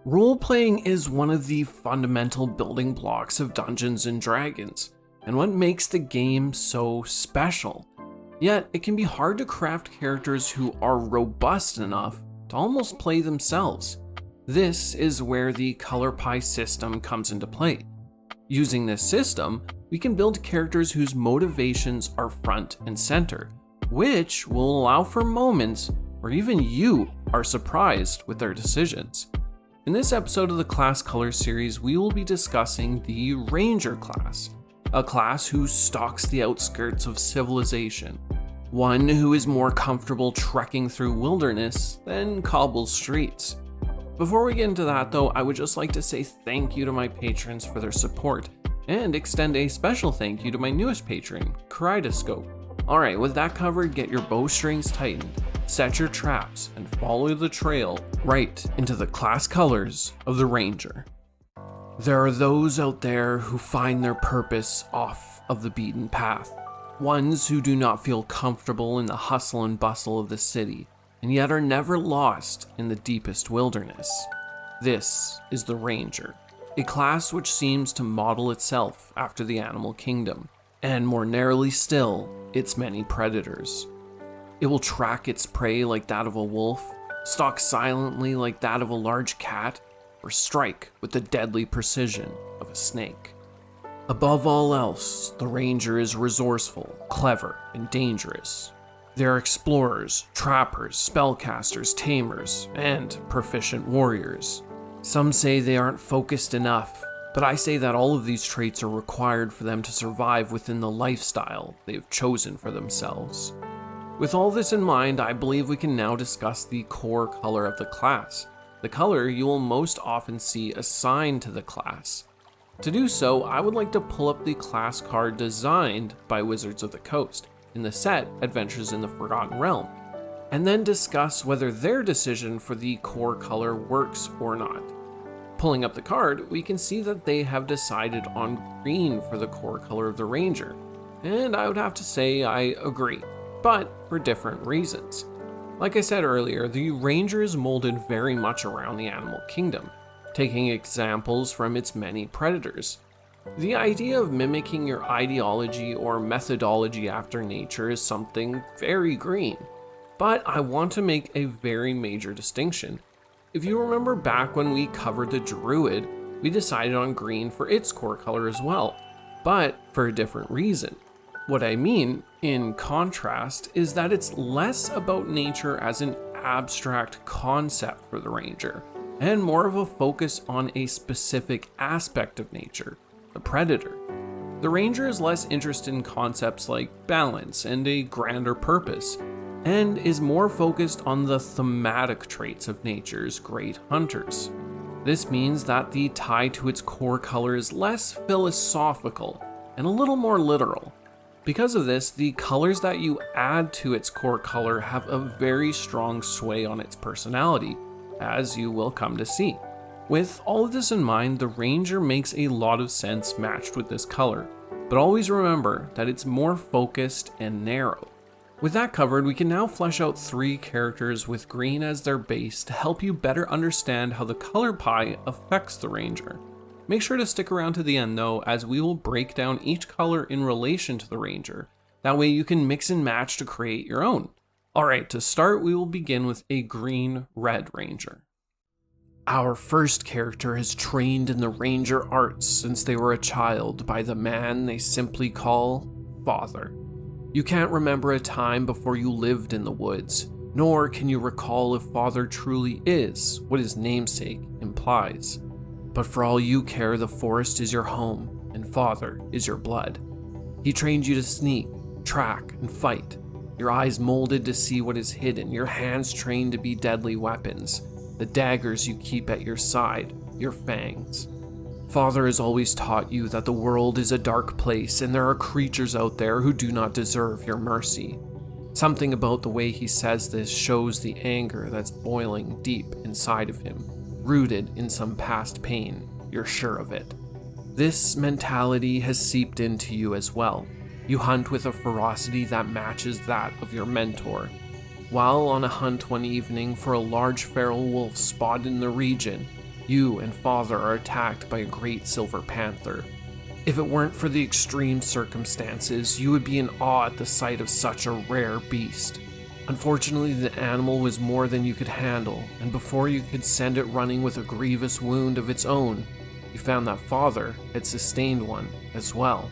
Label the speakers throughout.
Speaker 1: Role-playing is one of the fundamental building blocks of Dungeons & Dragons, and what makes the game so special. Yet, it can be hard to craft characters who are robust enough to almost play themselves. This is where the color pie system comes into play. Using this system, we can build characters whose motivations are front and center, which will allow for moments where even you are surprised with their decisions. In this episode of the Class Color series, we will be discussing the Ranger class, a class who stalks the outskirts of civilization, one who is more comfortable trekking through wilderness than cobbled streets. Before we get into that though, I would just like to say thank you to my patrons for their support, and extend a special thank you to my newest patron, Kaleidoscope. Alright, with that covered, get your bowstrings tightened, set your traps, and follow the trail right into the class colors of the Ranger. There are those out there who find their purpose off of the beaten path, ones who do not feel comfortable in the hustle and bustle of the city, and yet are never lost in the deepest wilderness. This is the Ranger, a class which seems to model itself after the animal kingdom, and more narrowly still, its many predators. It will track its prey like that of a wolf, stalk silently like that of a large cat, or strike with the deadly precision of a snake. Above all else, the Ranger is resourceful, clever, and dangerous. They are explorers, trappers, spellcasters, tamers, and proficient warriors. Some say they aren't focused enough, but I say that all of these traits are required for them to survive within the lifestyle they have chosen for themselves. With all this in mind, I believe we can now discuss the core color of the class, the color you will most often see assigned to the class. To do so, I would like to pull up the class card designed by Wizards of the Coast in the set Adventures in the Forgotten Realm, and then discuss whether their decision for the core color works or not. Pulling up the card, we can see that they have decided on green for the core color of the Ranger, and I would have to say I agree, but for different reasons. Like I said earlier, the Ranger is molded very much around the animal kingdom, taking examples from its many predators. The idea of mimicking your ideology or methodology after nature is something very green, but I want to make a very major distinction. If you remember back when we covered the Druid, we decided on green for its core color as well, but for a different reason. What I mean, in contrast, is that it's less about nature as an abstract concept for the Ranger, and more of a focus on a specific aspect of nature, the predator. The Ranger is less interested in concepts like balance and a grander purpose, and is more focused on the thematic traits of nature's great hunters. This means that the tie to its core color is less philosophical and a little more literal. Because of this, the colors that you add to its core color have a very strong sway on its personality, as you will come to see. With all of this in mind, the Ranger makes a lot of sense matched with this color, but always remember that it's more focused and narrow. With that covered, we can now flesh out 3 characters with green as their base to help you better understand how the color pie affects the Ranger. Make sure to stick around to the end though, as we will break down each color in relation to the Ranger. That way you can mix and match to create your own. Alright, to start we will begin with a green-red Ranger. Our first character has trained in the Ranger arts since they were a child by the man they simply call Father. You can't remember a time before you lived in the woods, nor can you recall if Father truly is what his namesake implies. But for all you care, the forest is your home, and Father is your blood. He trained you to sneak, track, and fight. Your eyes molded to see what is hidden, your hands trained to be deadly weapons, the daggers you keep at your side, your fangs. Father has always taught you that the world is a dark place and there are creatures out there who do not deserve your mercy. Something about the way he says this shows the anger that's boiling deep inside of him, rooted in some past pain, you're sure of it. This mentality has seeped into you as well. You hunt with a ferocity that matches that of your mentor. While on a hunt one evening for a large feral wolf spotted in the region, You and father are attacked by a great silver panther. If it weren't for the extreme circumstances, you would be in awe at the sight of such a rare beast. Unfortunately, the animal was more than you could handle, and before you could send it running with a grievous wound of its own, you found that father had sustained one as well.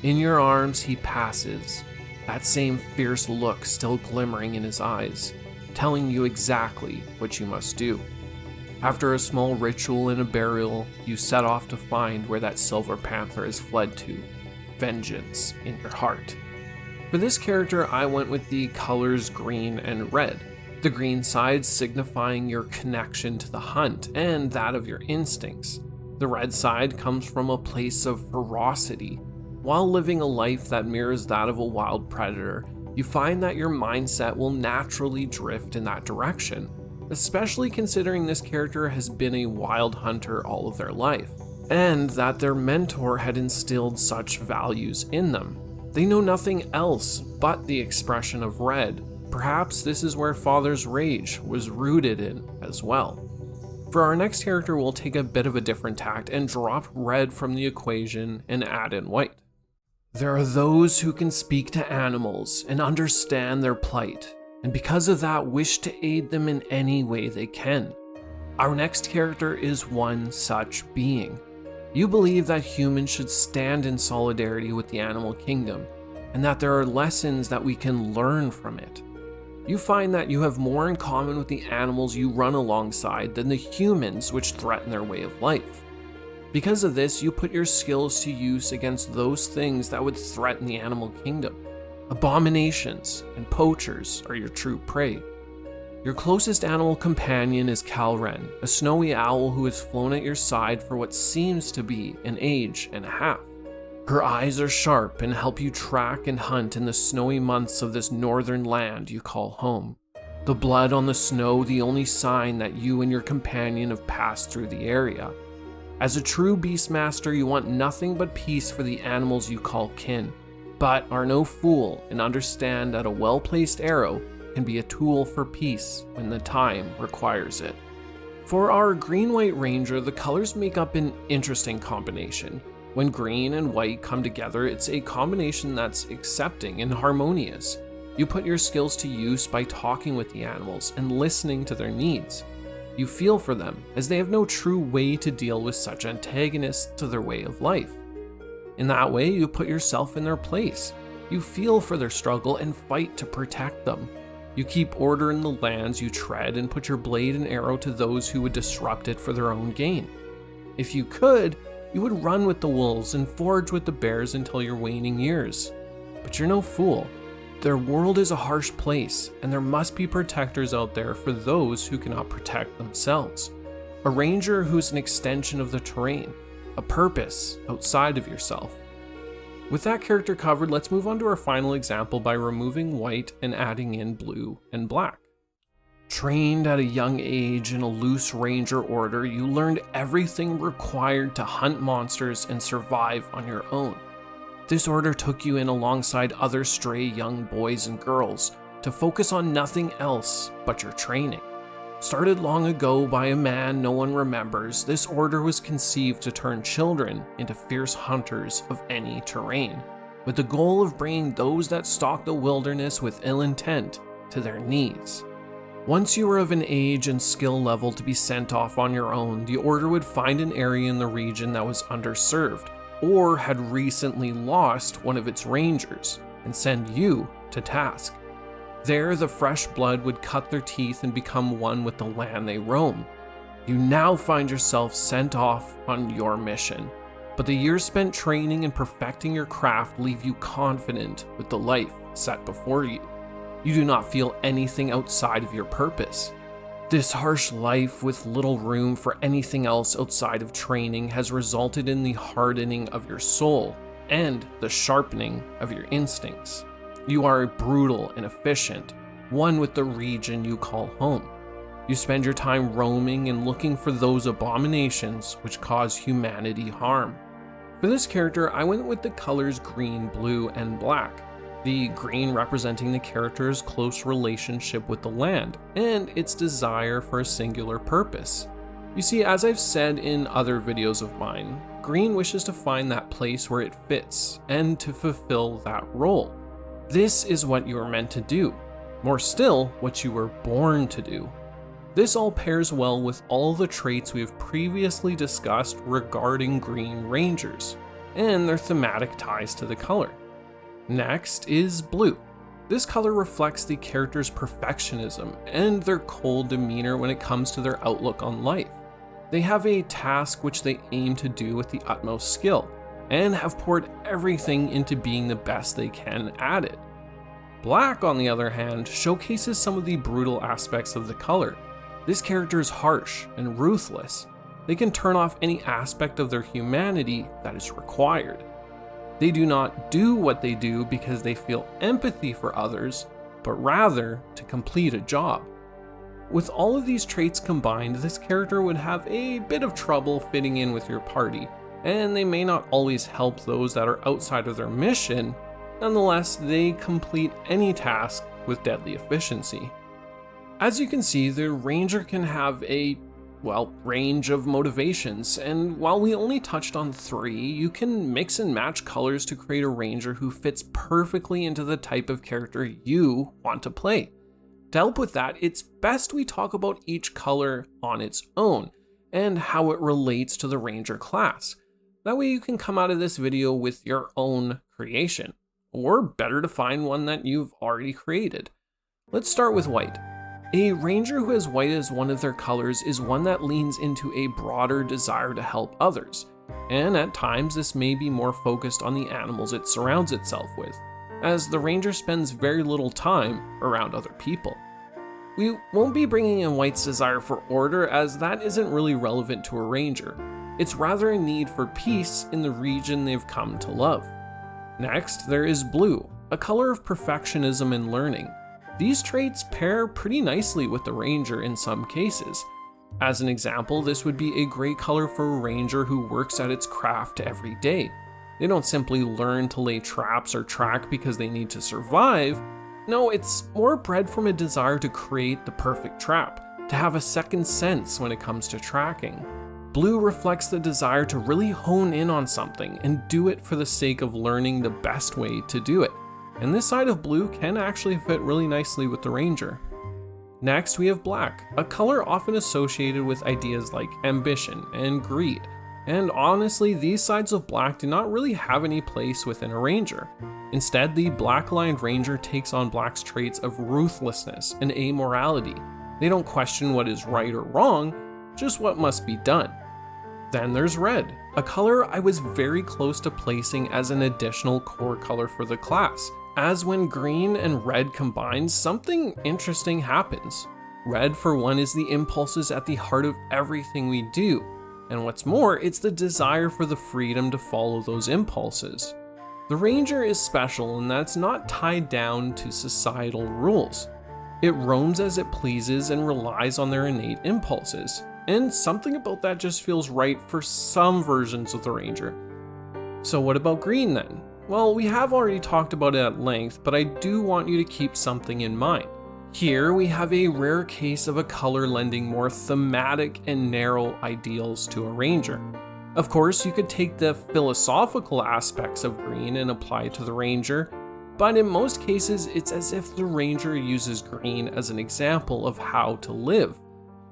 Speaker 1: In your arms he passes, that same fierce look still glimmering in his eyes, telling you exactly what you must do. After a small ritual and a burial, you set off to find where that silver panther has fled to, vengeance in your heart. For this character, I went with the colors green and red, the green side signifying your connection to the hunt and that of your instincts. The red side comes from a place of ferocity. While living a life that mirrors that of a wild predator, you find that your mindset will naturally drift in that direction, especially considering this character has been a wild hunter all of their life, and that their mentor had instilled such values in them. They know nothing else but the expression of red. Perhaps this is where father's rage was rooted in as well. For our next character, we'll take a bit of a different tact and drop red from the equation and add in white. There are those who can speak to animals and understand their plight, and because of that wish to aid them in any way they can. Our next character is one such being. You believe that humans should stand in solidarity with the animal kingdom, and that there are lessons that we can learn from it. You find that you have more in common with the animals you run alongside than the humans which threaten their way of life. Because of this, you put your skills to use against those things that would threaten the animal kingdom. Abominations and poachers are your true prey. Your closest animal companion is Calren, a snowy owl who has flown at your side for what seems to be an age and a half. Her eyes are sharp and help you track and hunt in the snowy months of this northern land you call home. The blood on the snow, the only sign that you and your companion have passed through the area. As a true beastmaster, you want nothing but peace for the animals you call kin, but are no fool and understand that a well-placed arrow can be a tool for peace when the time requires it. For our green-white ranger, the colors make up an interesting combination. When green and white come together, it's a combination that's accepting and harmonious. You put your skills to use by talking with the animals and listening to their needs. You feel for them, as they have no true way to deal with such antagonists to their way of life. In that way, you put yourself in their place. You feel for their struggle and fight to protect them. You keep order in the lands you tread and put your blade and arrow to those who would disrupt it for their own gain. If you could, you would run with the wolves and forage with the bears until your waning years. But you're no fool. Their world is a harsh place, and there must be protectors out there for those who cannot protect themselves. A ranger who's an extension of the terrain, a purpose outside of yourself. With that character covered, let's move on to our final example by removing white and adding in blue and black. Trained at a young age in a loose ranger order, you learned everything required to hunt monsters and survive on your own. This order took you in alongside other stray young boys and girls to focus on nothing else but your training. Started long ago by a man no one remembers, this order was conceived to turn children into fierce hunters of any terrain, with the goal of bringing those that stalk the wilderness with ill intent to their knees. Once you were of an age and skill level to be sent off on your own, the order would find an area in the region that was underserved, or had recently lost one of its rangers, and send you to task. There, the fresh blood would cut their teeth and become one with the land they roam. You now find yourself sent off on your mission, but the years spent training and perfecting your craft leave you confident with the life set before you. You do not feel anything outside of your purpose. This harsh life with little room for anything else outside of training has resulted in the hardening of your soul and the sharpening of your instincts. You are brutal and efficient, one with the region you call home. You spend your time roaming and looking for those abominations which cause humanity harm. For this character, I went with the colors green, blue, and black. The green representing the character's close relationship with the land and its desire for a singular purpose. You see, as I've said in other videos of mine, green wishes to find that place where it fits and to fulfill that role. This is what you are meant to do. More still, what you were born to do. This all pairs well with all the traits we have previously discussed regarding Green Rangers, and their thematic ties to the color. Next is blue. This color reflects the character's perfectionism and their cold demeanor when it comes to their outlook on life. They have a task which they aim to do with the utmost skill, and have poured everything into being the best they can at it. Black, on the other hand, showcases some of the brutal aspects of the color. This character is harsh and ruthless. They can turn off any aspect of their humanity that is required. They do not do what they do because they feel empathy for others, but rather to complete a job. With all of these traits combined, this character would have a bit of trouble fitting in with your party, and they may not always help those that are outside of their mission. Nonetheless, they complete any task with deadly efficiency. As you can see, the Ranger can have a, range of motivations, and while we only touched on 3, you can mix and match colors to create a Ranger who fits perfectly into the type of character you want to play. To help with that, it's best we talk about each color on its own, and how it relates to the Ranger class. That way you can come out of this video with your own creation, or better to find one that you've already created. Let's start with white. A Ranger who has white as one of their colors is one that leans into a broader desire to help others, and at times this may be more focused on the animals it surrounds itself with, as the Ranger spends very little time around other people. We won't be bringing in white's desire for order, as that isn't really relevant to a Ranger. It's rather a need for peace in the region they've come to love. Next, there is blue, a color of perfectionism and learning. These traits pair pretty nicely with the Ranger in some cases. As an example, this would be a great color for a Ranger who works at its craft every day. They don't simply learn to lay traps or track because they need to survive. No, it's more bred from a desire to create the perfect trap, to have a second sense when it comes to tracking. Blue reflects the desire to really hone in on something and do it for the sake of learning the best way to do it. And this side of blue can actually fit really nicely with the Ranger. Next, we have black, a color often associated with ideas like ambition and greed. And honestly, these sides of black do not really have any place within a Ranger. Instead, the black-lined Ranger takes on black's traits of ruthlessness and amorality. They don't question what is right or wrong, just what must be done. Then there's red, a color I was very close to placing as an additional core color for the class, as when green and red combine, something interesting happens. Red, for one, is the impulses at the heart of everything we do, and what's more, it's the desire for the freedom to follow those impulses. The Ranger is special in that it's not tied down to societal rules. It roams as it pleases and relies on their innate impulses. And something about that just feels right for some versions of the Ranger. So what about green then? Well, we have already talked about it at length, but I do want you to keep something in mind. Here we have a rare case of a color lending more thematic and narrow ideals to a Ranger. Of course, you could take the philosophical aspects of green and apply it to the Ranger, but in most cases it's as if the Ranger uses green as an example of how to live,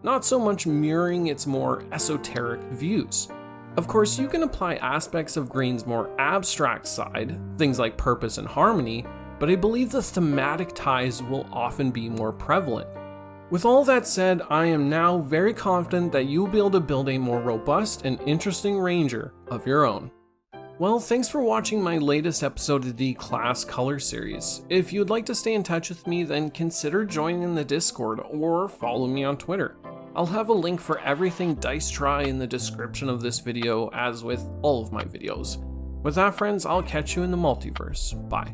Speaker 1: not so much mirroring its more esoteric views. Of course, you can apply aspects of green's more abstract side, things like purpose and harmony, but I believe the thematic ties will often be more prevalent. With all that said, I am now very confident that you'll be able to build a more robust and interesting Ranger of your own. Well, thanks for watching my latest episode of the Class Color series. If you'd like to stay in touch with me, then consider joining the Discord or follow me on Twitter. I'll have a link for everything DiceTry in the description of this video, as with all of my videos. With that, friends, I'll catch you in the multiverse. Bye.